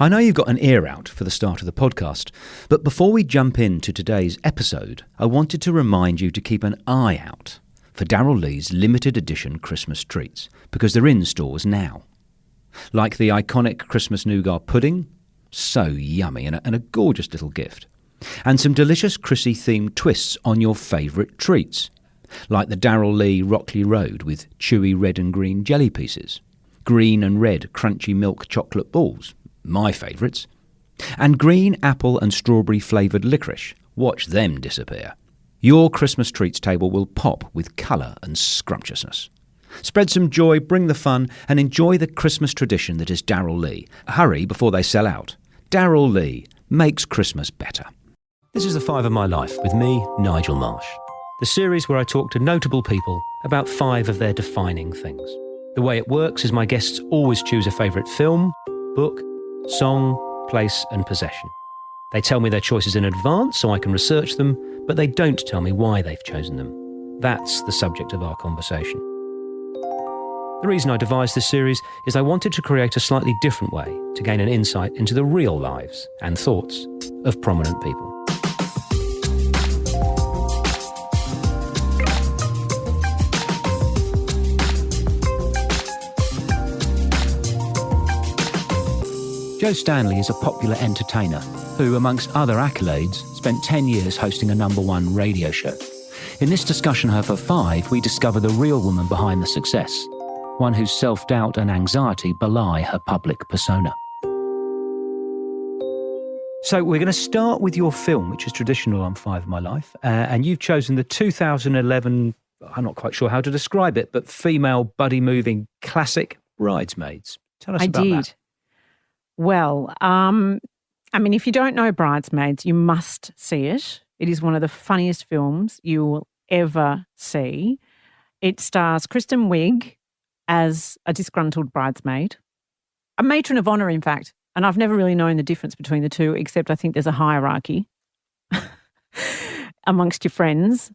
I know you've got an ear out for the start of the podcast, but before we jump into today's episode, I wanted to remind you to keep an eye out for Darryl Lee's limited edition Christmas treats, because they're in stores now. Like the iconic Christmas nougat pudding, so yummy and a gorgeous little gift. And some delicious Chrissy-themed twists on your favourite treats, like the Darryl Lee Rockley Road with chewy red and green jelly pieces, green and red crunchy milk chocolate balls, my favourites, and green apple and strawberry flavoured licorice. Watch them disappear. Your Christmas treats table will pop with colour and scrumptiousness. Spread some joy, bring the fun, and enjoy the Christmas tradition that is Darryl Lee. Hurry before they sell out. Darryl Lee makes Christmas better. This is The 5 of My Life with me, Nigel Marsh. The series where I talk to notable people about 5 of their defining things. The way it works is my guests always choose a favourite film, book, song, place and possession. They tell me their choices in advance so I can research them, but they don't tell me why they've chosen them. That's the subject of our conversation. The reason I devised this series is I wanted to create a slightly different way to gain an insight into the real lives and thoughts of prominent people. Jo Stanley is a popular entertainer who, amongst other accolades, spent 10 years hosting a #1 radio show. In this discussion of her 5, we discover the real woman behind the success, one whose self-doubt and anxiety belie her public persona. So we're going to start with your film, which is traditional on 5 of My Life, and you've chosen the 2011, I'm not quite sure how to describe it, but female buddy-moving classic Bridesmaids. Tell us about that. Well, if you don't know Bridesmaids, you must see it. It is one of the funniest films you will ever see. It stars Kristen Wiig as a disgruntled bridesmaid, a matron of honour, in fact. And I've never really known the difference between the two, except I think there's a hierarchy amongst your friends.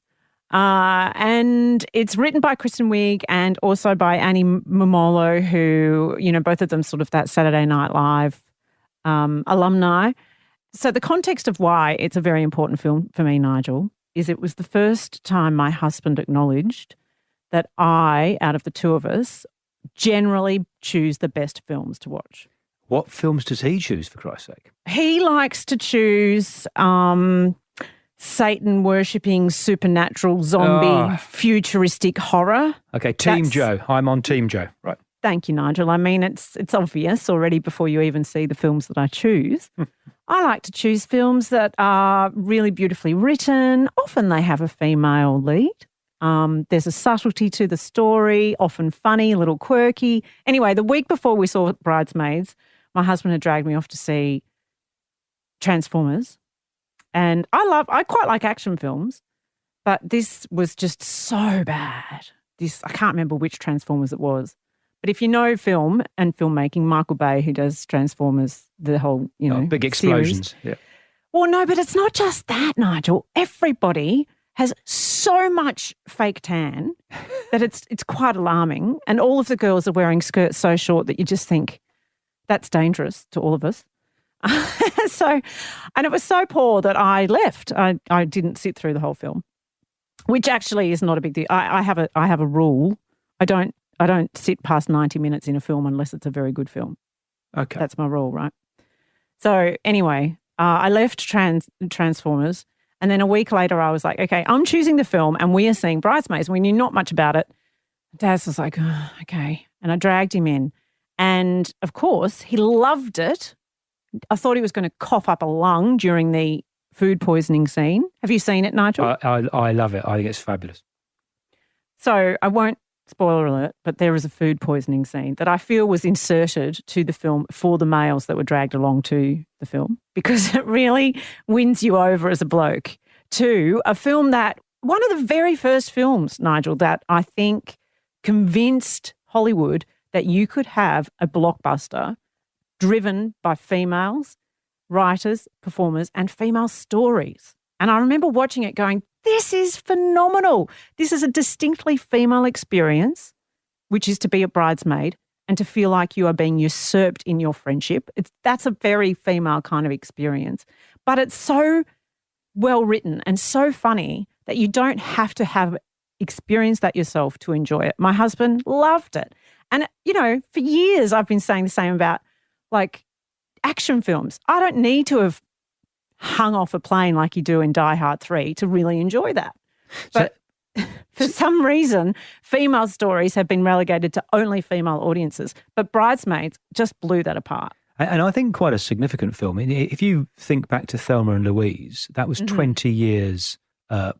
And it's written by Kristen Wiig and also by Annie Momolo, who, both of them sort of that Saturday Night Live alumni. So the context of why it's a very important film for me, Nigel, is it was the first time my husband acknowledged that I, out of the two of us, generally choose the best films to watch. What films does he choose, for Christ's sake? He likes to choose Satan-worshipping, supernatural, zombie, futuristic horror. Okay, Team Joe. I'm on Team Joe. Right. Thank you, Nigel. I mean, it's obvious already before you even see the films that I choose. I like to choose films that are really beautifully written. Often they have a female lead. There's a subtlety to the story, often funny, a little quirky. Anyway, the week before we saw Bridesmaids, my husband had dragged me off to see Transformers. And I quite like action films, but this was just so bad. I can't remember which Transformers it was. But if you know film and filmmaking, Michael Bay, who does Transformers, the whole, big explosions. Series. Yeah. Well, no, but it's not just that, Nigel. Everybody has so much fake tan that it's quite alarming. And all of the girls are wearing skirts so short that you just think that's dangerous to all of us. And it was so poor that I left. I didn't sit through the whole film, which actually is not a big deal. I have a rule. I don't sit past 90 minutes in a film unless it's a very good film. Okay. That's my rule, right? So anyway, I left Transformers, and then a week later I was like, okay, I'm choosing the film and we are seeing Bridesmaids. We knew not much about it. Daz was like, oh, okay. And I dragged him in. And of course, he loved it. I thought he was going to cough up a lung during the food poisoning scene. Have you seen it, Nigel? I love it. I think it's fabulous. So I won't spoiler alert, but there is a food poisoning scene that I feel was inserted to the film for the males that were dragged along to the film, because it really wins you over as a bloke to a film that, one of the very first films, Nigel, that I think convinced Hollywood that you could have a blockbuster driven by females, writers, performers, and female stories. And I remember watching it going, this is phenomenal. This is a distinctly female experience, which is to be a bridesmaid, and to feel like you are being usurped in your friendship. That's a very female kind of experience. But it's so well written and so funny that you don't have to have experienced that yourself to enjoy it. My husband loved it. And, for years I've been saying the same about like action films. I don't need to have hung off a plane like you do in Die Hard 3 to really enjoy that. But for some reason, female stories have been relegated to only female audiences. But Bridesmaids just blew that apart. And I think quite a significant film. If you think back to Thelma and Louise, that was 20 years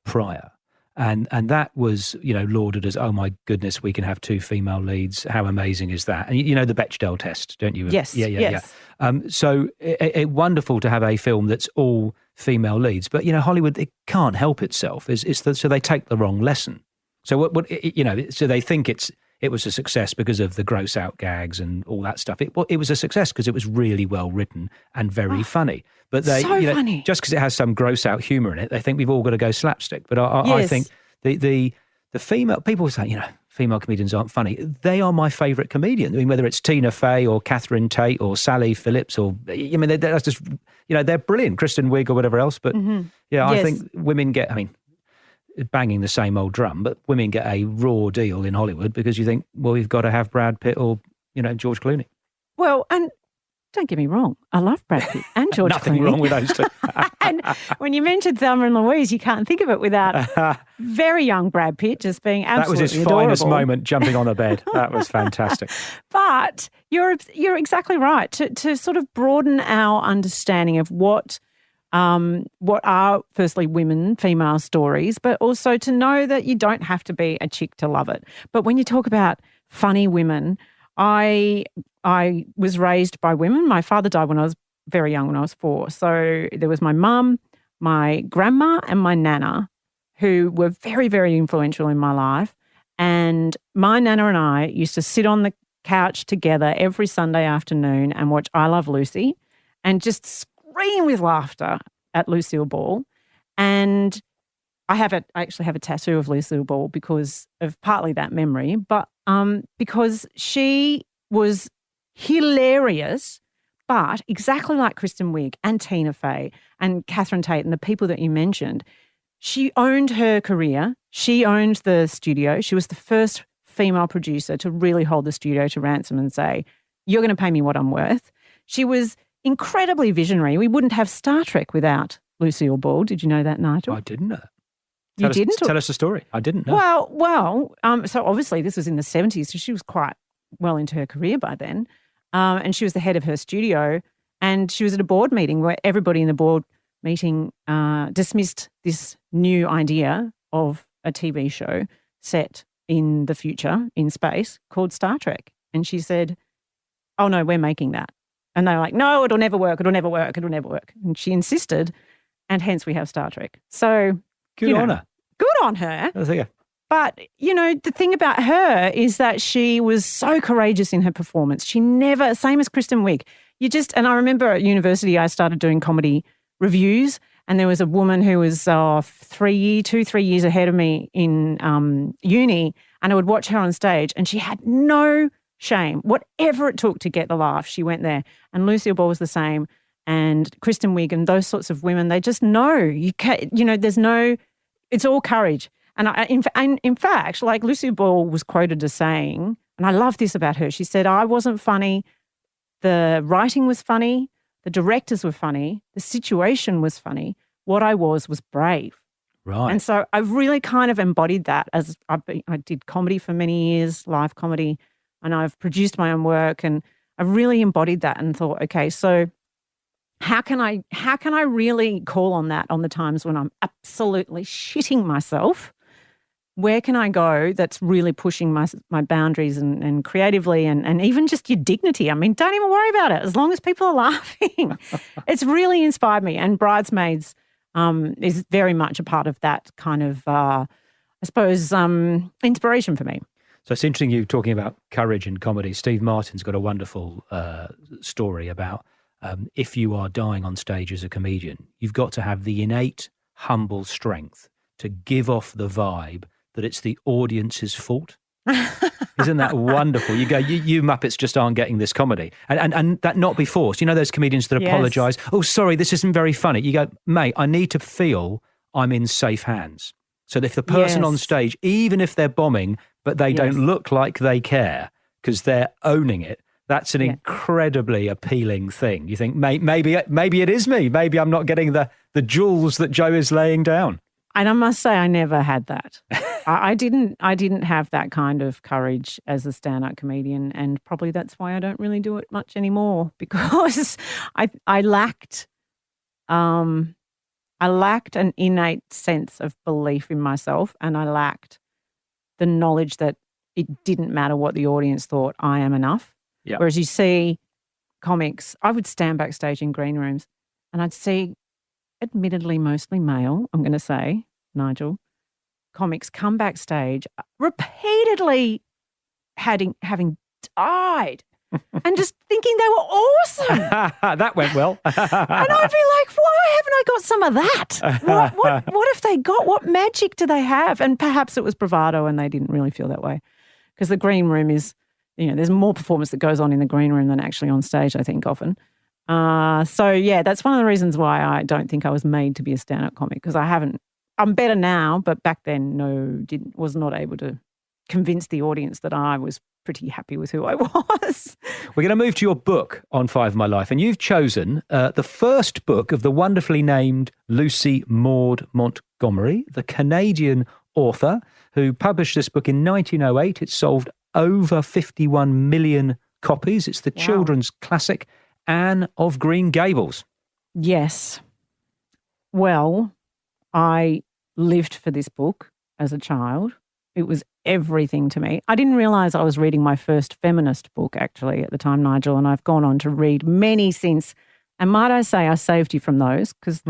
prior. And that was, lauded as, oh my goodness, we can have 2 female leads. How amazing is that? And you know the Bechdel test, don't you? Yes. Yeah. So it wonderful to have a film that's all female leads. But, Hollywood, it can't help itself. So they take the wrong lesson. So so they think it was a success because of the gross out gags and all that stuff. It was a success because it was really well written and very funny. But funny. Just because it has some gross out humour in it, they think we've all got to go slapstick. But I think the female people say, female comedians aren't funny. They are my favourite comedians. I mean, whether it's Tina Fey or Catherine Tate or Sally Phillips they're just they're brilliant. Kristen Wiig or whatever else. But I think women get. I mean, banging the same old drum, but women get a raw deal in Hollywood because you think, well, we've got to have Brad Pitt or, George Clooney. Well, and don't get me wrong, I love Brad Pitt and George Nothing Clooney. wrong with those two. And when you mentioned Thelma and Louise, you can't think of it without very young Brad Pitt just being absolutely That was his adorable. finest moment, jumping on a bed. That was fantastic. But you're exactly right. To sort of broaden our understanding of what are firstly female stories, but also to know that you don't have to be a chick to love it. But when you talk about funny women, I was raised by women. My father died when I was very young, when I was 4. So there was my mum, my grandma and my nana, who were very, very influential in my life. And my nana and I used to sit on the couch together every Sunday afternoon and watch I Love Lucy and just scream with laughter at Lucille Ball. And I actually have a tattoo of Lucille Ball because of partly that memory, but because she was hilarious, but exactly like Kristen Wiig and Tina Fey and Catherine Tate and the people that you mentioned, she owned her career. She owned the studio. She was the first female producer to really hold the studio to ransom and say, you're going to pay me what I'm worth. She was incredibly visionary. We wouldn't have Star Trek without Lucille Ball. Did you know that, Nigel? I didn't know. Tell us the story. I didn't know. Well. So obviously this was in the 70s, so she was quite well into her career by then. And she was the head of her studio, and she was at a board meeting where everybody in the board meeting dismissed this new idea of a TV show set in the future, in space, called Star Trek. And she said, oh, no, we're making that. And they were like, no, it'll never work. It'll never work. It'll never work. And she insisted, and hence we have Star Trek. So good on her. Good on her. Yeah. But, the thing about her is that she was so courageous in her performance. She never, same as Kristen Wiig, and I remember at university I started doing comedy reviews, and there was a woman who was 3 years ahead of me in uni, and I would watch her on stage, and she had no shame. Whatever it took to get the laugh, she went there. And Lucille Ball was the same, and Kristen Wiig and those sorts of women, they just know. You can't, it's all courage. And in fact, like Lucille Ball was quoted as saying, and I love this about her, she said, I wasn't funny, the writing was funny, the directors were funny, the situation was funny, what I was brave. Right. And so I really kind of embodied that as I did comedy for many years, live comedy, and I've produced my own work, and I really embodied that and thought, okay, so how can I really call on that on the times when I'm absolutely shitting myself? Where can I go that's really pushing my boundaries and creatively and even just your dignity? I mean, don't even worry about it as long as people are laughing. It's really inspired me. And Bridesmaids is very much a part of that kind of, I suppose, inspiration for me. So it's interesting you talking about courage in comedy. Steve Martin's got a wonderful story about if you are dying on stage as a comedian, you've got to have the innate, humble strength to give off the vibe that it's the audience's fault Isn't that wonderful? You go, you Muppets just aren't getting this comedy. And that not be forced. You know those comedians that apologise, oh, sorry, this isn't very funny. You go, mate, I need to feel I'm in safe hands. So that if the person on stage, even if they're bombing, but they don't look like they care because they're owning it, that's an incredibly appealing thing. You think, maybe it is me. Maybe I'm not getting the jewels that Jo is laying down. And I must say, I never had that. I didn't have that kind of courage as a stand-up comedian, and probably that's why I don't really do it much anymore, because I lacked an innate sense of belief in myself, and I lacked the knowledge that it didn't matter what the audience thought. I am enough. Yep. Whereas you see comics, I would stand backstage in green rooms, and I'd see, admittedly mostly male, I'm going to say, Nigel, comics come backstage repeatedly having died and just thinking they were awesome. That went well. And I'd be like, why haven't I got some of that? What if they got, what magic do they have? And perhaps it was bravado and they didn't really feel that way, because the green room is, there's more performance that goes on in the green room than actually on stage, I think, often. So yeah, that's one of the reasons why I don't think I was made to be a stand-up comic, because I'm better now, but back then, was not able to convince the audience that I was pretty happy with who I was. We're going to move to your book on 5 of My Life, and you've chosen the first book of the wonderfully named Lucy Maud Montgomery, the Canadian author who published this book in 1908. It sold over 51 million copies. It's the children's classic Anne of Green Gables. Yes. Well, I lived for this book as a child. It was everything to me. I didn't realise I was reading my first feminist book, actually, at the time, Nigel, and I've gone on to read many since. And might I say, I saved you from those, because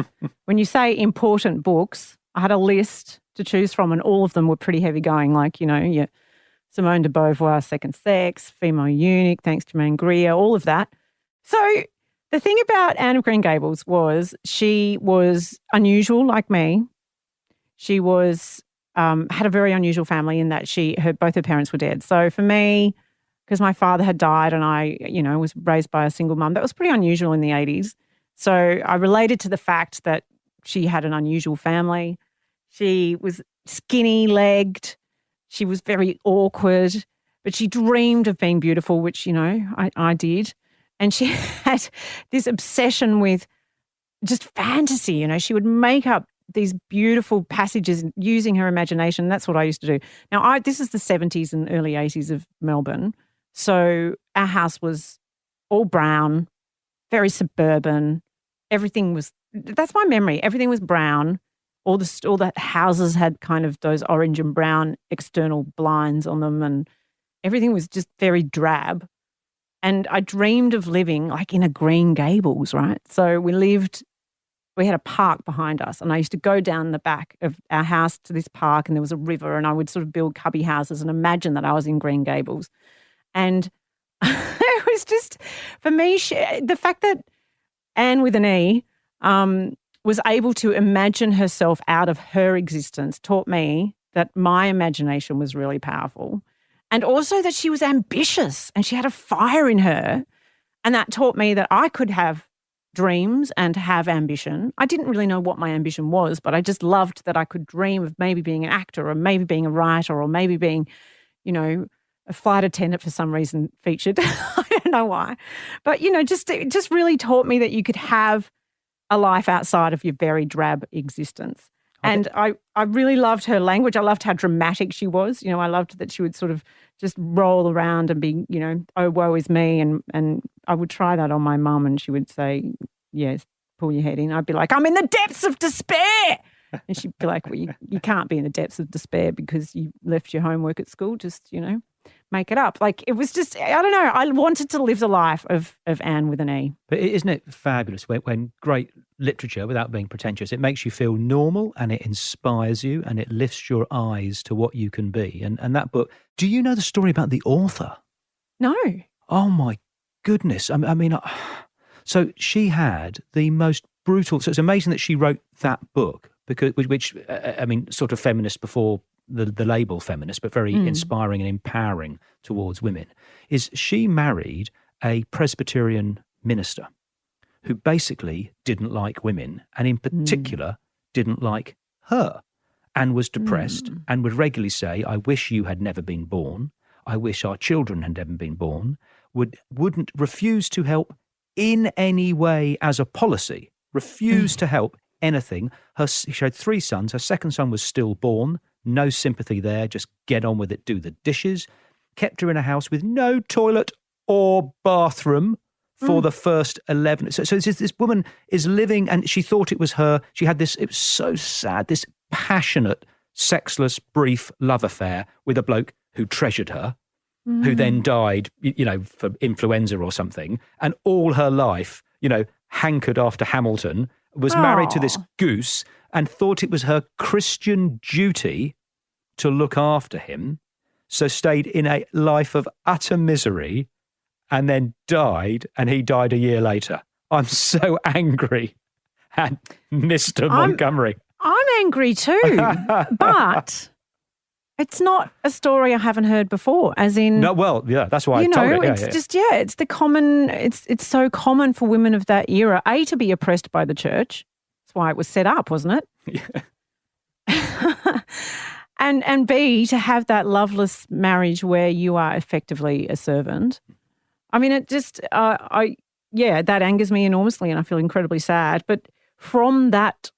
when you say important books, I had a list to choose from, and all of them were pretty heavy going, like, your Simone de Beauvoir, Second Sex, Female Eunuch, Thanks to Germaine Greer, all of that. So the thing about Anne of Green Gables was she was unusual like me. She was had a very unusual family in that both her parents were dead. So for me, because my father had died and I, was raised by a single mum, that was pretty unusual in the 80s. So I related to the fact that she had an unusual family. She was skinny-legged. She was very awkward, but she dreamed of being beautiful, which, I did. And she had this obsession with just fantasy. She would make up these beautiful passages using her imagination. That's what I used to do. Now, this is the 70s and early 80s of Melbourne. So our house was all brown, very suburban. That's my memory. Everything was brown. All the houses had kind of those orange and brown external blinds on them, and everything was just very drab. And I dreamed of living like in a Green Gables, right? So we had a park behind us, and I used to go down the back of our house to this park, and there was a river, and I would sort of build cubby houses and imagine that I was in Green Gables. And it was just, for me, the fact that Anne with an E was able to imagine herself out of her existence taught me that my imagination was really powerful. And also that she was ambitious and she had a fire in her. And that taught me that I could have dreams and have ambition. I didn't really know what my ambition was, but I just loved that I could dream of maybe being an actor, or maybe being a writer, or maybe being, a flight attendant for some reason featured. I don't know why. But, it just really taught me that you could have a life outside of your very drab existence. And I really loved her language. I loved how dramatic she was. I loved that she would sort of just roll around and be, oh, woe is me. And I would try that on my mum, and she would say, yes, pull your head in. I'd be like, I'm in the depths of despair. And she'd be like, well, you can't be in the depths of despair because you left your homework at school. Just, make it up. Like, it was just, I don't know. I wanted to live the life of Anne with an E. But isn't it fabulous when great literature, without being pretentious, it makes you feel normal and it inspires you and it lifts your eyes to what you can be. And that book, do you know the story about the author? No. Oh my goodness. I mean, so she had the most brutal, so it's amazing that she wrote that book, because which sort of feminist before the label feminist, but very inspiring and empowering towards women, is she married a Presbyterian minister who basically didn't like women, and in particular didn't like her, and was depressed and would regularly say, I wish you had never been born. I wish our children had never been born. Wouldn't refuse to help in any way as a policy, refused to help anything. She had 3 sons. Her second son was stillborn. No sympathy there. Just get on with it. Do the dishes. Kept her in a house with no toilet or bathroom for the first 11. So this woman is living, and she thought it was her. She had this, it was so sad, this passionate, sexless, brief love affair with a bloke who treasured her, who then died, for influenza or something. And all her life, hankered after Hamilton, was married to this goose and thought it was her Christian duty to look after him. So stayed in a life of utter misery and then died, and he died a year later. I'm so angry at Mr. Montgomery. I'm angry too, but it's not a story I haven't heard before, as in... No, well, yeah, that's why I told it. It's the common... It's so common for women of that era, A, to be oppressed by the church. That's why it was set up, wasn't it? Yeah. and B, to have that loveless marriage where you are effectively a servant. I mean, it just... that angers me enormously, and I feel incredibly sad. But from that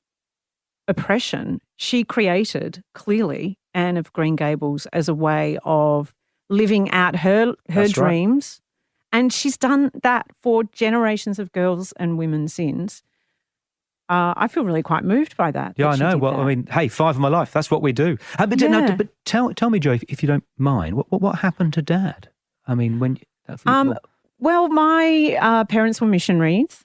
oppression, she created, clearly, Anne of Green Gables as a way of living out her dreams. Right. And she's done that for generations of girls and women since. I feel really quite moved by that. Yeah, I know. Well, that. I mean, hey, 5 of my life, that's what we do. But tell me, Jo, if you don't mind, what happened to Dad? I mean, when... Well, my parents were missionaries,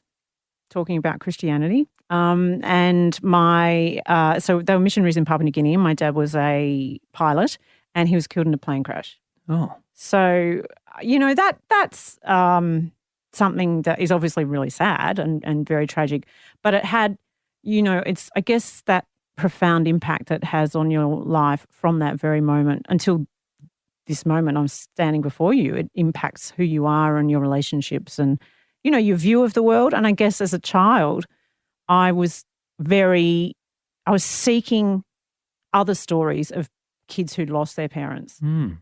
talking about Christianity. And so they were missionaries in Papua New Guinea. My dad was a pilot, and he was killed in a plane crash. Oh. So, that's something that is obviously really sad and very tragic. But it had, it's, I guess, that profound impact that it has on your life from that very moment until this moment I'm standing before you. It impacts who you are and your relationships and, your view of the world. And I guess as a child, I was seeking other stories of kids who'd lost their parents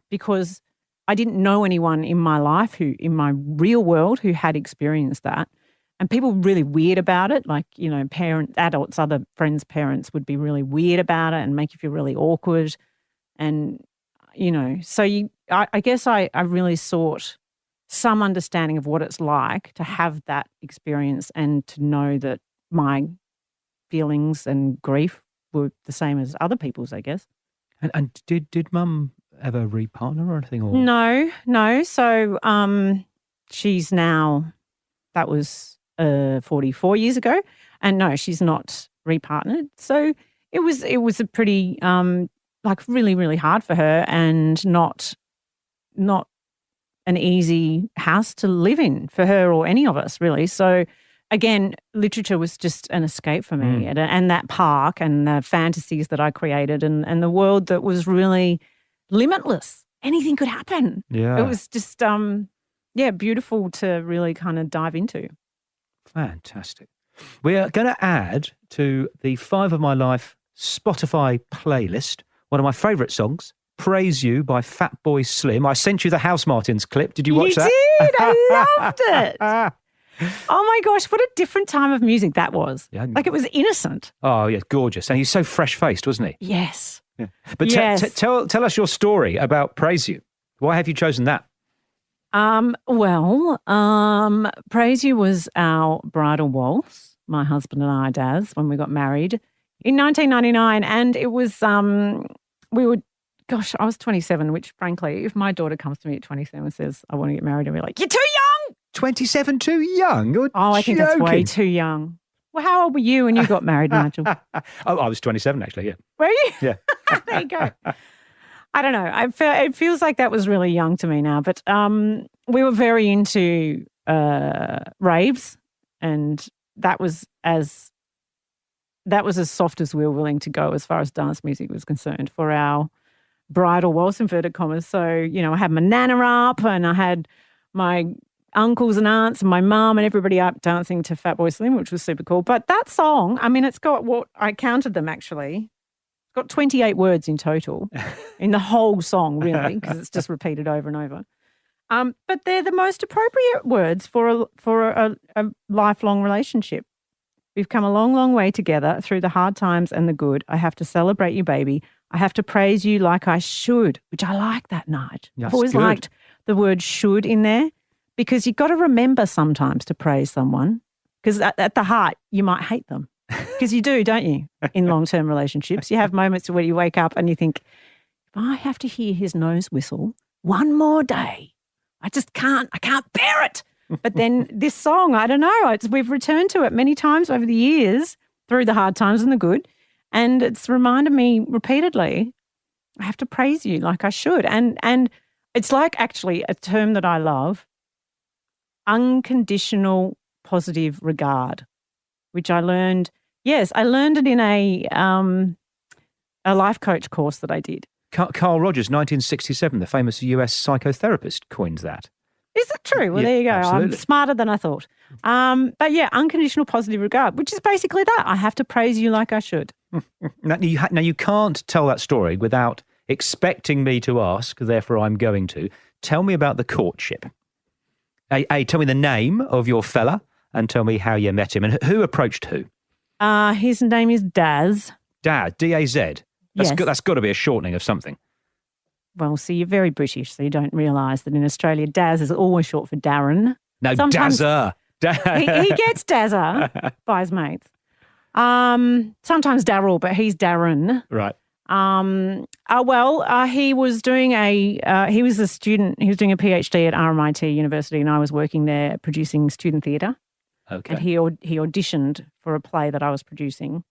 because I didn't know anyone in my life in my real world who had experienced that. And people were really weird about it. Like, adults, other friends' parents would be really weird about it and make you feel really awkward. And, so I guess I really sought some understanding of what it's like to have that experience and to know that my feelings and grief were the same as other people's, I guess. And did Mum ever repartner or anything? Or? No. So she's now, that was 44 years ago, and no, she's not repartnered. So it was a pretty really, really hard for her, and not an easy house to live in for her or any of us, really. So again, literature was just an escape for me, and that park and the fantasies that I created and the world that was really limitless. Anything could happen. Yeah. It was just, beautiful to really kind of dive into. Fantastic. We are going to add to the 5 of My Life Spotify playlist one of my favourite songs, Praise You by Fatboy Slim. I sent you the House Martins clip. Did you watch that? You did. I loved it. Oh my gosh, what a different time of music that was. Yeah. Like it was innocent. Oh, yeah, gorgeous. And he's so fresh-faced, wasn't he? Yes. Yeah. But tell us your story about Praise You. Why have you chosen that? Praise You was our bridal waltz, my husband and I, Daz, when we got married in 1999. And it was, I was 27, which frankly, if my daughter comes to me at 27 and says, I want to get married, I'll be like, you're too young. 27 too young? You're I think that's way too young. Well, how old were you when you got married, Nigel? I was 27 actually, yeah. Were you? Yeah. There you go. I don't know. It feels like that was really young to me now, but we were very into raves, and that was as soft as we were willing to go as far as dance music was concerned for our bridal waltz, inverted commas. So, you know, I had my nana up and I had my uncles and aunts and my mum and everybody up dancing to Fatboy Slim, which was super cool. But that song, I mean, it's got what I counted them actually. It's got 28 words in total in the whole song, really, because it's just repeated over and over. But they're the most appropriate words for a lifelong relationship. We've come a long, long way together through the hard times and the good. I have to celebrate you, baby. I have to praise you like I should, which I like that, Nige. I've always liked the word should in there because you've got to remember sometimes to praise someone because at the heart, you might hate them because you do, don't you, in long-term relationships. You have moments where you wake up and you think, if I have to hear his nose whistle one more day, I can't bear it. But then this song, I don't know, we've returned to it many times over the years through the hard times and the good. And it's reminded me repeatedly, I have to praise you like I should. And it's like actually a term that I love, unconditional positive regard, which I learned it in a life coach course that I did. Carl Rogers, 1967, the famous US psychotherapist, coins that. Is it true? Well, Yeah, there you go. absolutely. I'm smarter than I thought. But yeah, unconditional positive regard, which is basically that. I have to praise you like I should. Now, you can't tell that story without expecting me to ask, therefore I'm going to. Tell me about the courtship. Tell me the name of your fella and tell me how you met him and who approached who. His name is Daz. Daz, D-A-Z. Yes. That's got to be a shortening of something. Well, see, you're very British, so you don't realise that in Australia, Daz is always short for Darren. No, Sometimes Dazza. he gets Dazza by his mates. Sometimes Darryl, but he's Darren. Right. He was doing he was a student, he was doing a PhD at RMIT University and I was working there producing student theatre. Okay. And he auditioned for a play that I was producing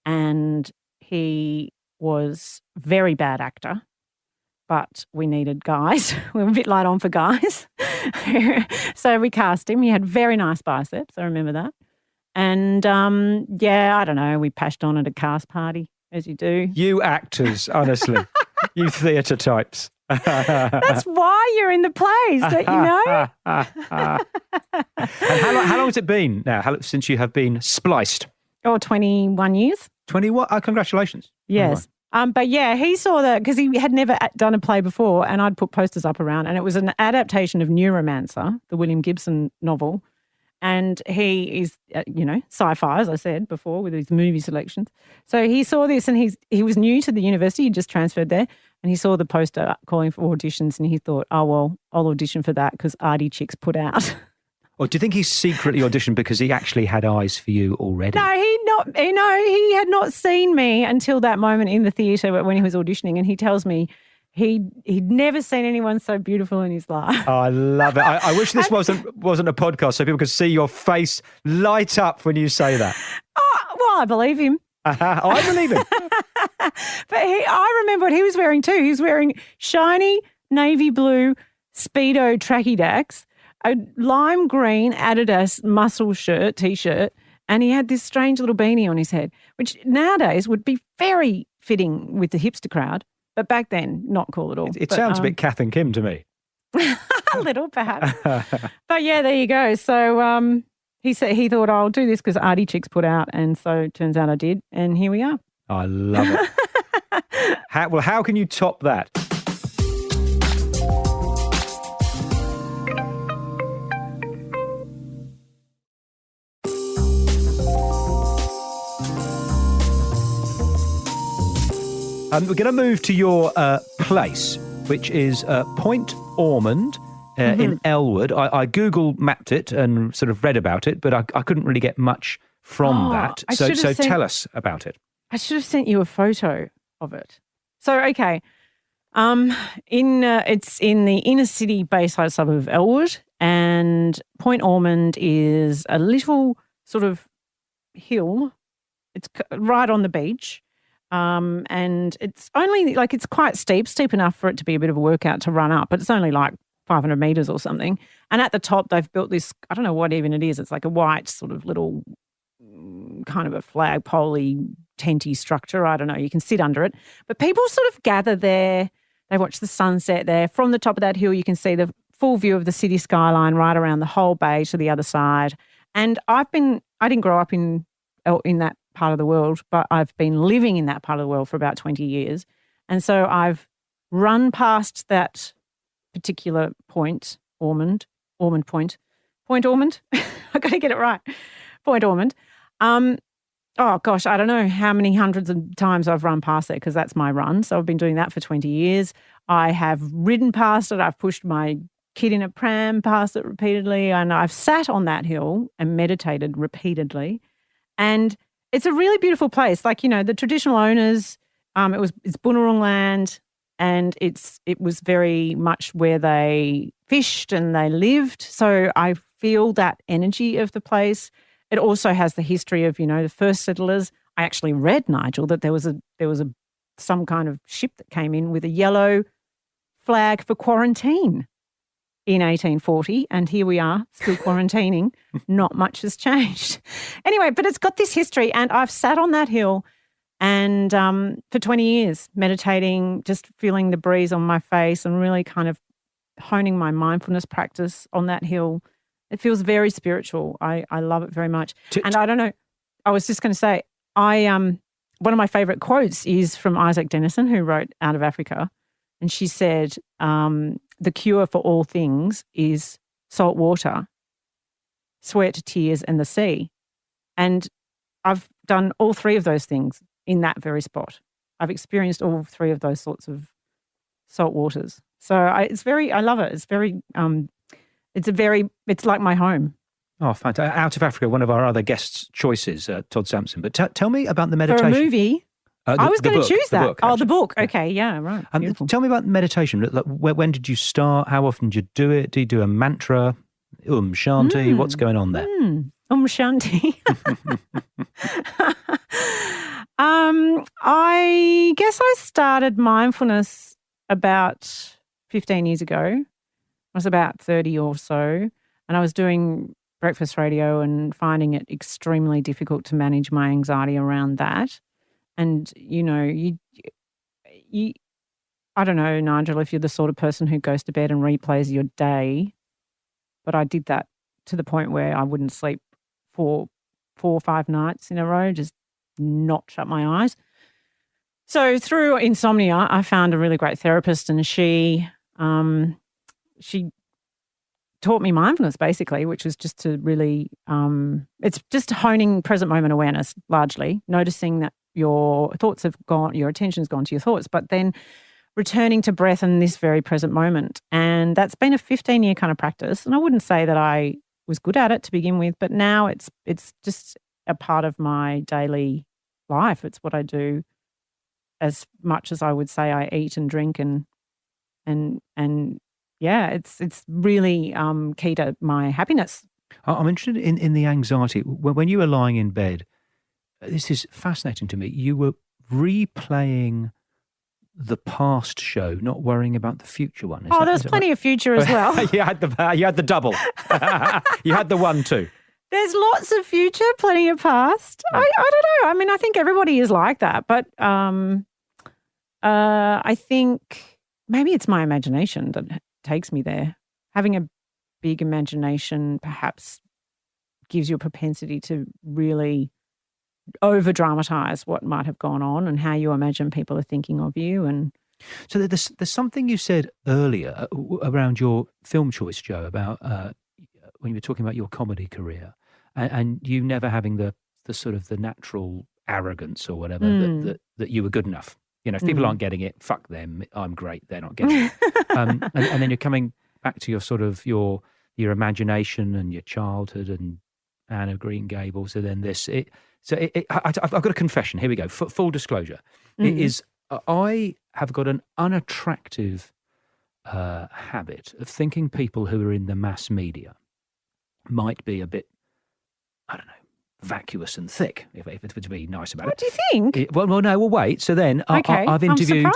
and he was a very bad actor. But we needed guys. We were a bit light on for guys. So we cast him. He had very nice biceps. I remember that. And, I don't know. We pashed on at a cast party, as you do. You actors, honestly. You theatre types. That's why you're in the plays, don't you know? And how long has it been now since you have been spliced? 21 years. 21? Oh, congratulations. Yes. But yeah, he saw that because he had never done a play before and I'd put posters up around and it was an adaptation of Neuromancer, the William Gibson novel. And he is, sci-fi, as I said before, with his movie selections. So he saw this and he was new to the university. He just transferred there and he saw the poster calling for auditions and he thought, oh, well, I'll audition for that because Artie Chicks put out. Or do you think he secretly auditioned because he actually had eyes for you already? No, he had not seen me until that moment in the theatre when he was auditioning, and he tells me he'd never seen anyone so beautiful in his life. Oh, I love it. I wish this wasn't a podcast so people could see your face light up when you say that. Oh, well, I believe him. I believe him. But I remember what he was wearing too. He was wearing shiny navy blue Speedo tracky dacks, a lime green Adidas muscle t-shirt, and he had this strange little beanie on his head, which nowadays would be very fitting with the hipster crowd, but back then, not cool at all. It sounds a bit Kath and Kim to me. A little, perhaps. But yeah, there you go. So he thought, I'll do this because Artie Chicks put out, and so it turns out I did, and here we are. I love it. How can you top that? We're going to move to your place, which is Point Ormond in Elwood. I Google mapped it and sort of read about it, but I couldn't really get much from that. So tell us about it. I should have sent you a photo of it. So, okay. It's in the inner city Bayside suburb of Elwood, and Point Ormond is a little sort of hill. It's right on the beach. And it's only it's quite steep enough for it to be a bit of a workout to run up, but it's only like 500 meters or something. And at the top, they've built this, I don't know what even it is. It's like a white sort of little kind of a flagpole-y tenty structure. I don't know. You can sit under it. But people sort of gather there. They watch the sunset there. From the top of that hill, you can see the full view of the city skyline right around the whole bay to the other side. And I didn't grow up in that part of the world, but I've been living in that part of the world for about 20 years. And so I've run past that particular point, Ormond Point. Point Ormond? I've got to get it right. Point Ormond. Oh, gosh, I don't know how many hundreds of times I've run past it because that's my run. So I've been doing that for 20 years. I have ridden past it. I've pushed my kid in a pram past it repeatedly. And I've sat on that hill and meditated repeatedly. And it's a really beautiful place. Like, the traditional owners, it's Bunurong land, and it was very much where they fished and they lived. So I feel that energy of the place. It also has the history of, the first settlers. I actually read, Nigel, that there was some kind of ship that came in with a yellow flag for quarantine in 1840, and here we are still quarantining. Not much has changed. Anyway, but it's got this history, and I've sat on that hill and for 20 years meditating, just feeling the breeze on my face and really kind of honing my mindfulness practice on that hill. It feels very spiritual. I love it very much. And I don't know, I was just going to say, one of my favourite quotes is from Isaac Denison, who wrote Out of Africa. And she said, the cure for all things is salt water, sweat, tears, and the sea. And I've done all three of those things in that very spot. I've experienced all three of those sorts of salt waters. So I love it. It's very, it's like my home. Oh, fantastic. Out of Africa, one of our other guests' choices, Todd Sampson. But tell me about the meditation. For a movie? I was going to choose that. The book. Yeah. Okay, yeah, right. Tell me about meditation. When did you start? How often did you do it? Do you do a mantra? Shanti? What's going on there? Shanti. I guess I started mindfulness about 15 years ago. I was about 30 or so, and I was doing breakfast radio and finding it extremely difficult to manage my anxiety around that. And, I don't know, Nigel, if you're the sort of person who goes to bed and replays your day, but I did that to the point where I wouldn't sleep for 4 or 5 nights in a row, just not shut my eyes. So through insomnia, I found a really great therapist, and she taught me mindfulness, basically, which was just to really, it's just honing present moment awareness, largely, noticing that your thoughts have gone, your attention's gone to your thoughts, but then returning to breath in this very present moment. And that's been a 15-year kind of practice. And I wouldn't say that I was good at it to begin with, but now it's just a part of my daily life. It's what I do as much as I would say I eat and drink and yeah, it's really key to my happiness. I'm interested in the anxiety. When you were lying in bed, this is fascinating to me. You were replaying the past show, not worrying about the future one. There's plenty of future as well. You had the double. You had the one too. There's lots of future, plenty of past. I don't know. I mean, I think everybody is like that, but I think maybe it's my imagination that takes me there. Having a big imagination perhaps gives you a propensity to really over-dramatize what might have gone on and how you imagine people are thinking of you. And so there's something you said earlier around your film choice, Jo, about when you were talking about your comedy career and you never having the sort of the natural arrogance or whatever that you were good enough. If people aren't getting it, fuck them. I'm great. They're not getting it. And then you're coming back to your sort of your imagination and your childhood and Anne of Green Gables. And then this. I've got a confession. Here we go. Full disclosure. It is I have got an unattractive habit of thinking people who are in the mass media might be a bit, I don't know, vacuous and thick, if it were to be nice about it. What do you think? Wait. So then I've interviewed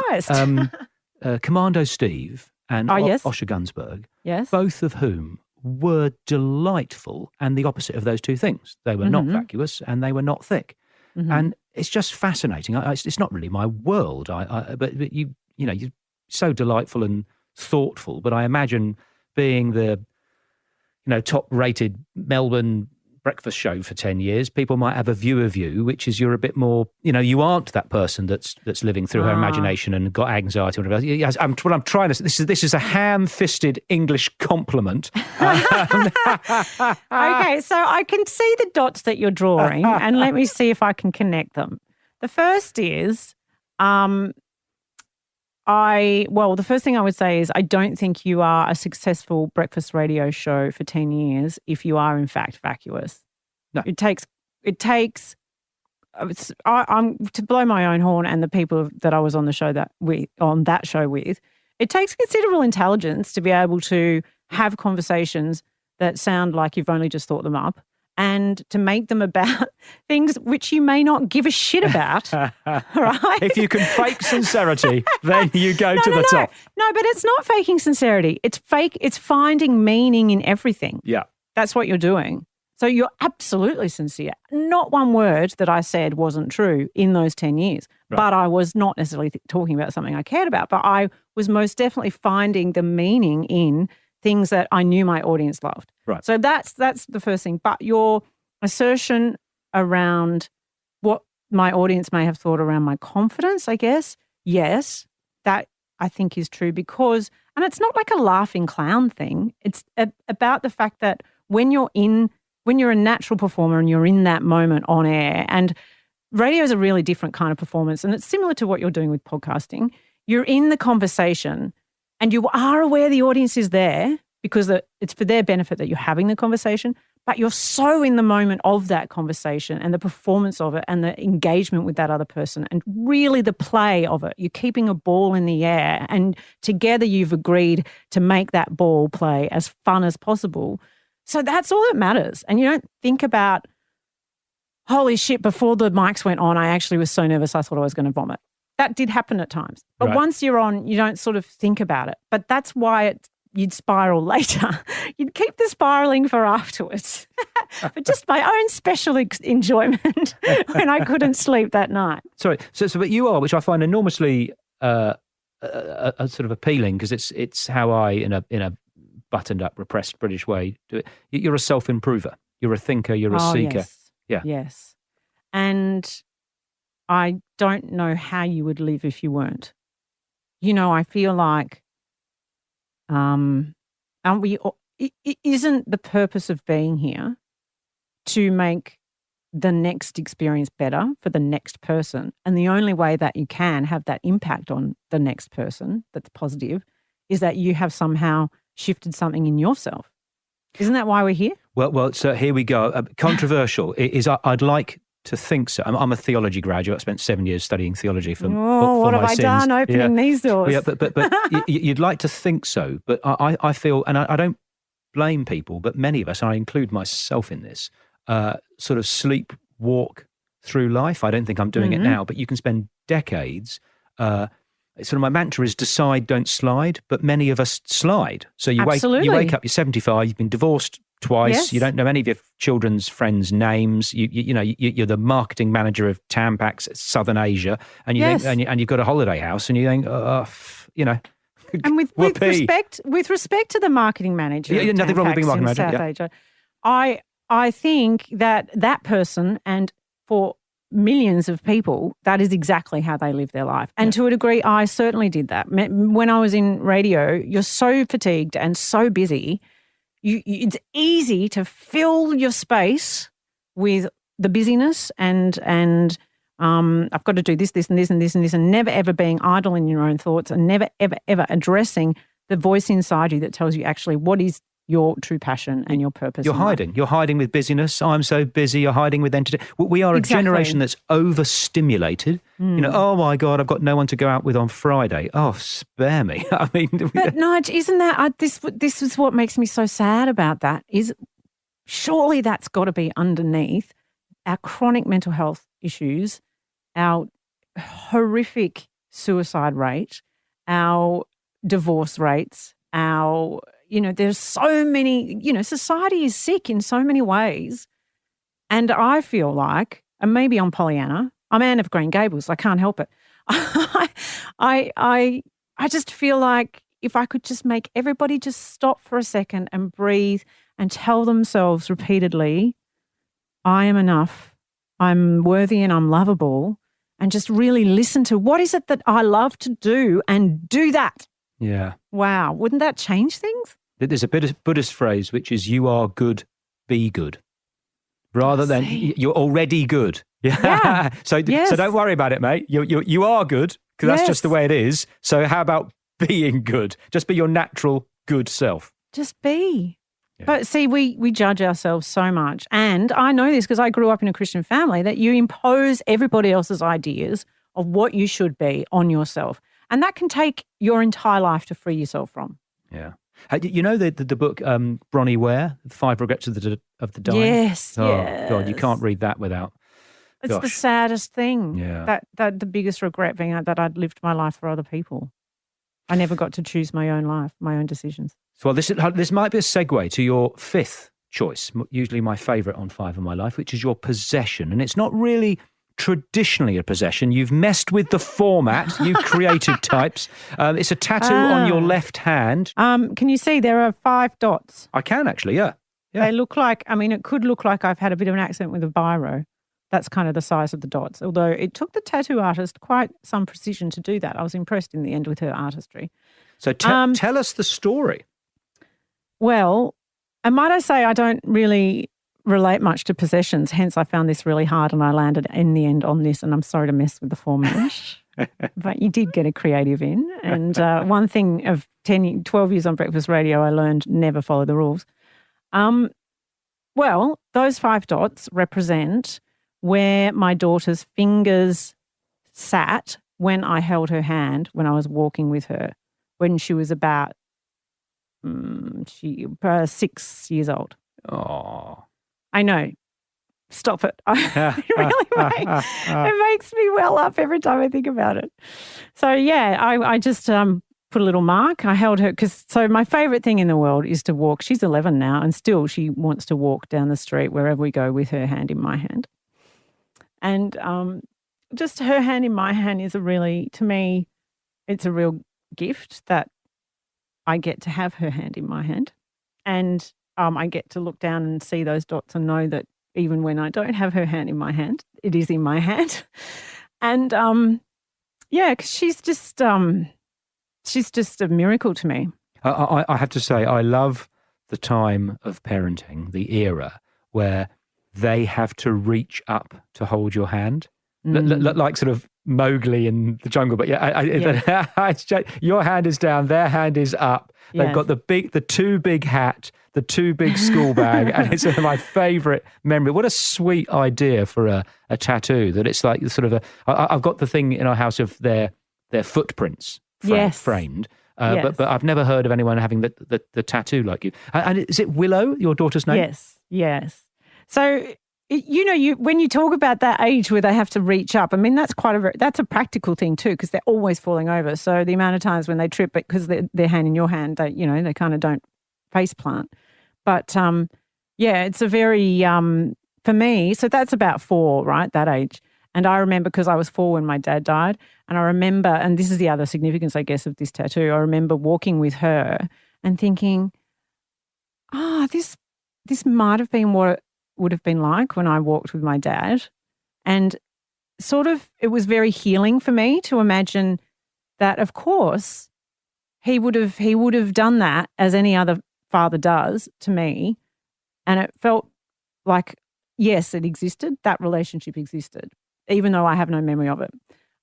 Commando Steve and Osher Gunsberg, both of whom were delightful and the opposite of those two things. They were not vacuous and they were not thick. And it's just fascinating. It's not really my world. But you're so delightful and thoughtful. But I imagine being the top-rated Melbourne breakfast show for 10 years, people might have a view of you, which is you're a bit more, you aren't that person that's living through her imagination and got anxiety or whatever. Yes, what I'm trying to say, this is a ham-fisted English compliment. Okay, so I can see the dots that you're drawing, and let me see if I can connect them. The first is, the first thing I would say is I don't think you are a successful breakfast radio show for 10 years if you are in fact vacuous. No. I'm to blow my own horn, and the people that I was on that show with, it takes considerable intelligence to be able to have conversations that sound like you've only just thought them up, and to make them about things which you may not give a shit about, right? If you can fake sincerity, then you go to the top. No, but it's not faking sincerity. It's finding meaning in everything. Yeah. That's what you're doing. So you're absolutely sincere. Not one word that I said wasn't true in those 10 years. Right. But I was not necessarily talking about something I cared about, but I was most definitely finding the meaning in things that I knew my audience loved. Right. So that's the first thing. But your assertion around what my audience may have thought around my confidence, I guess, yes, that I think is true because, and it's not like a laughing clown thing. It's about the fact that when you're a natural performer and you're in that moment on air, and radio is a really different kind of performance, and it's similar to what you're doing with podcasting. You're in the conversation and you are aware the audience is there because it's for their benefit that you're having the conversation, but you're so in the moment of that conversation and the performance of it and the engagement with that other person and really the play of it. You're keeping a ball in the air, and together you've agreed to make that ball play as fun as possible. So that's all that matters. And you don't think about, holy shit, before the mics went on, I actually was so nervous I thought I was going to vomit. That did happen at times. But once you're on, you don't sort of think about it. But that's why you'd spiral later. You'd keep the spiraling for afterwards. But just my own special enjoyment when I couldn't sleep that night. Sorry. So but you are, which I find enormously sort of appealing, because it's how I, in a buttoned up, repressed British way, do it. You're a self-improver. You're a thinker. You're a seeker. Yes. Yeah. Yes. And I don't know how you would live if you weren't. I feel like, aren't we? Isn't the purpose of being here to make the next experience better for the next person? And the only way that you can have that impact on the next person that's positive is that you have somehow shifted something in yourself. Isn't that why we're here? Well, so here we go. Controversial is I'd like to think so. I'm a theology graduate. I spent 7 years studying theology for what my have sins. I done opening these doors? Yeah, but you'd like to think so. But I feel, and I don't blame people, but many of us, and I include myself in this, sort of sleepwalk through life. I don't think I'm doing it now, but you can spend decades. Sort of my mantra is decide, don't slide, but many of us slide. So you wake up, you're 75, you've been divorced twice, yes. You don't know any of your children's friends' names, you're the marketing manager of Tampax Southern Asia, and you yes. think, and you've got a holiday house, and you think, And with respect to the marketing manager, nothing wrong with being a marketing manager. South Asia, I think that person, and for millions of people, that is exactly how they live their life. And to a degree, I certainly did that. When I was in radio, you're so fatigued and so busy, it's easy to fill your space with the busyness and I've got to do this, this, and this, and this, and this, and never ever being idle in your own thoughts, and never ever ever addressing the voice inside you that tells you actually what is your true passion and your purpose. You're hiding with busyness. I'm so busy. You're hiding with entertainment. We are a generation that's overstimulated. Oh my God, I've got no one to go out with on Friday. Oh, spare me. I mean, but Nige, isn't that this is what makes me so sad about that? Is surely that's got to be underneath our chronic mental health issues, our horrific suicide rate, our divorce rates, our there's so many, society is sick in so many ways. And I feel like, and maybe I'm Pollyanna, I'm Anne of Green Gables. I can't help it. I just feel like if I could just make everybody just stop for a second and breathe and tell themselves repeatedly, I am enough, I'm worthy and I'm lovable, and just really listen to what is it that I love to do and do that. Yeah. Wow. Wouldn't that change things? There's a Buddhist phrase, which is you are good, be good. Rather than you're already good. Yeah. So don't worry about it, mate. You are good, because that's just the way it is. So how about being good? Just be your natural good self. Just be. Yeah. But see, we judge ourselves so much. And I know this because I grew up in a Christian family, that you impose everybody else's ideas of what you should be on yourself. And that can take your entire life to free yourself from. Yeah. You know the book Bronnie Ware, 5 Regrets of the Dying? Yes, Oh, God, you can't read that without... It's the saddest thing. Yeah. That the biggest regret being that I'd lived my life for other people. I never got to choose my own life, my own decisions. So this might be a segue to your 5th choice, usually my favourite on 5 in my life, which is your possession. And it's not really traditionally a possession. You've messed with the format, you creative types. It's a tattoo on your left hand. Can you see there are 5 dots? I can actually, yeah. They look like, it could look like I've had a bit of an accident with a biro. That's kind of the size of the dots, although it took the tattoo artist quite some precision to do that. I was impressed in the end with her artistry. So tell us the story. Well, and might I say I don't really relate much to possessions, hence I found this really hard and I landed in the end on this, and I'm sorry to mess with the format. But you did get a creative in. And one thing of 12 years on breakfast radio, I learned never follow the rules. Well, those 5 dots represent where my daughter's fingers sat when I held her hand when I was walking with her, when she was about 6 years old. Oh, I know. Stop it. It makes me well up every time I think about it. So, yeah, I just put a little mark. I held her so my favourite thing in the world is to walk. She's 11 now and still she wants to walk down the street wherever we go with her hand in my hand. And just her hand in my hand is to me, it's a real gift that I get to have her hand in my hand. And I get to look down and see those dots and know that even when I don't have her hand in my hand, it is in my hand. And because she's just a miracle to me. I have to say, I love the time of parenting, the era where they have to reach up to hold your hand, like sort of Mowgli in the jungle. But your hand is down, their hand is up. They've got the 2 big hat, the 2 big school bag, and it's my favourite memory. What a sweet idea for a tattoo, that it's like sort of I've got the thing in our house of their footprints framed. But I've never heard of anyone having the tattoo like you. And is it Willow, your daughter's name? Yes. So, when you talk about that age where they have to reach up, that's a practical thing too, because they're always falling over. So the amount of times when they trip, because their hand in your hand, they kind of don't face plant. But it's a very for me. So that's about 4, right? That age. And I remember, because I was 4 when my dad died, and I remember, and this is the other significance, I guess, of this tattoo. I remember walking with her and thinking, this might have been what it would have been like when I walked with my dad. And sort of, it was very healing for me to imagine that, of course, he would have done that as any other father does to me. And it felt like, yes, it existed. That relationship existed, even though I have no memory of it.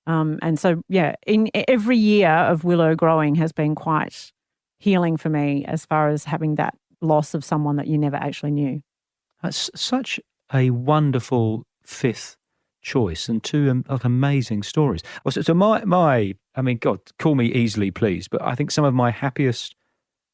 And so, in every year of Willow growing has been quite healing for me, as far as having that loss of someone that you never actually knew. That's such a wonderful 5th choice, and 2 amazing stories. So my, God, call me easily, please, but I think some of my happiest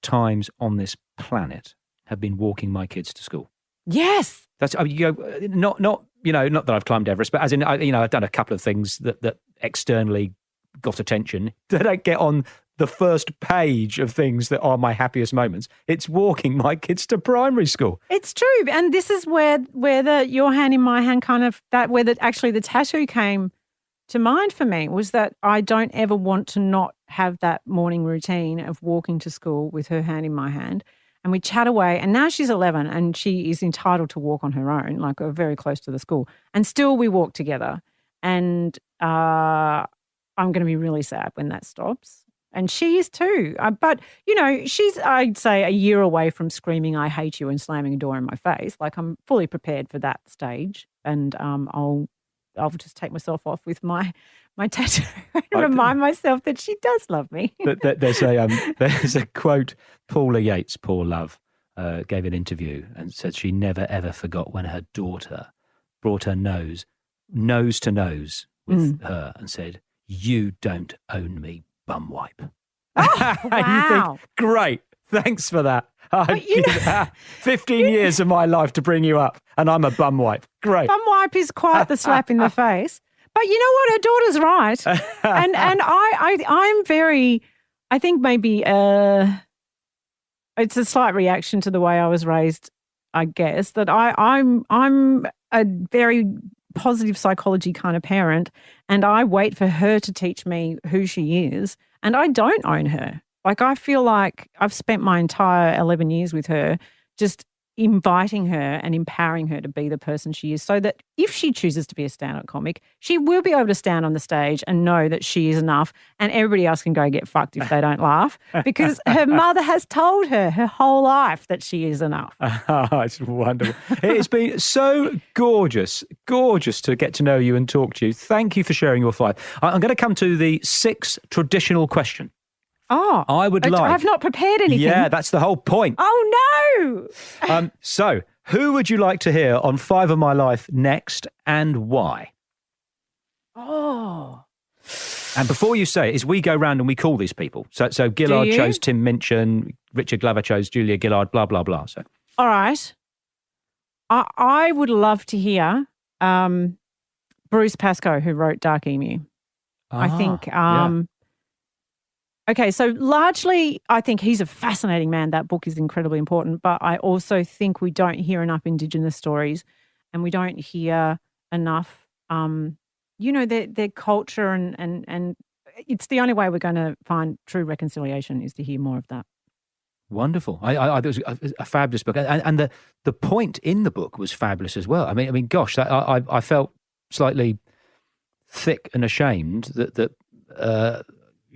times on this planet have been walking my kids to school. Yes. That's not that I've climbed Everest, but as in, I've done a couple of things that externally got attention. They don't get on the first page of things that are my happiest moments. It's walking my kids to primary school. It's true. And this is where the your hand in my hand actually the tattoo came to mind for me, was that I don't ever want to not have that morning routine of walking to school with her hand in my hand. And we chat away. And now she's 11 and she is entitled to walk on her own, like we're very close to the school. And still we walk together. And I'm going to be really sad when that stops. And she is too. But, she's, I'd say, a year away from screaming, "I hate you," and slamming a door in my face. Like, I'm fully prepared for that stage. And I'll just take myself off with my tattoo and remind myself that she does love me. There's a quote. Paula Yates, poor love, gave an interview and said she never ever forgot when her daughter brought her nose to nose with her and said, "You don't own me, bum wipe." Oh, wow. And you think, great, thanks for that. 15 years of my life to bring you up, and I'm a bum wipe. Great. Bum wipe is quite the slap in the face. But you know what? Her daughter's right. And I'm very, I think maybe it's a slight reaction to the way I was raised, I guess, that I'm a very positive psychology kind of parent, and I wait for her to teach me who she is, and I don't own her. Like, I feel like I've spent my entire 11 years with her just inviting her and empowering her to be the person she is, so that if she chooses to be a stand-up comic, she will be able to stand on the stage and know that she is enough, and everybody else can go get fucked if they don't laugh, because her mother has told her whole life that she is enough. It's wonderful. It's been so gorgeous to get to know you and talk to you. Thank you for sharing your 5. I'm going to come to the 6th traditional question. Oh, I've not prepared anything. Yeah, that's the whole point. Oh, no. So, who would you like to hear on 5 of My Life next, and why? Oh. And before you say it, is we go round and we call these people. So Gillard chose Tim Minchin, Richard Glover chose Julia Gillard, blah, blah, blah. So, all right. I would love to hear Bruce Pascoe, who wrote Dark Emu. I think... yeah. Okay, so largely I think he's a fascinating man. That book is incredibly important, but I also think we don't hear enough Indigenous stories, and we don't hear enough, their culture, and it's the only way we're going to find true reconciliation is to hear more of that. Wonderful. It was a fabulous book, and the point in the book was fabulous as well. I mean, gosh, I felt slightly thick and ashamed that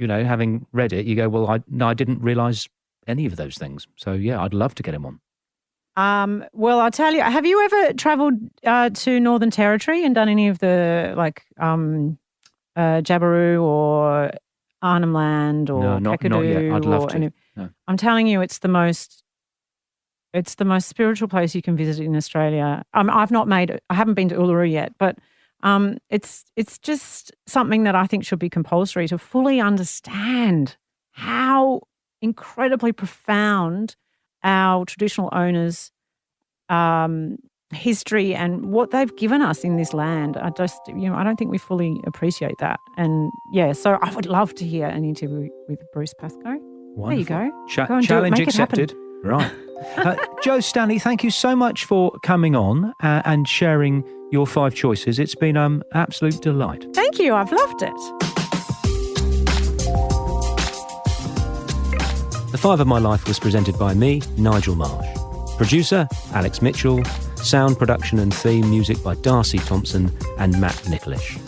having read it, you go, well, I didn't realise any of those things. So, yeah, I'd love to get him on. Well, I'll tell you, have you ever travelled to Northern Territory and done any of the, Jabiru or Arnhem Land or not yet. I'd love to. No. I'm telling you, it's the most spiritual place you can visit in Australia. I haven't been to Uluru yet, but it's just something that I think should be compulsory to fully understand how incredibly profound our traditional owners' history and what they've given us in this land. I don't think we fully appreciate that. And yeah, so I would love to hear an interview with Bruce Pascoe. Wonderful. There you go. Go and challenge accepted. Right. Jo Stanley, thank you so much for coming on and sharing your 5 choices. It's been an absolute delight. Thank you. I've loved it. The 5 of My Life was presented by me, Nigel Marsh. Producer, Alex Mitchell. Sound production and theme music by Darcy Thompson and Matt Nicholish.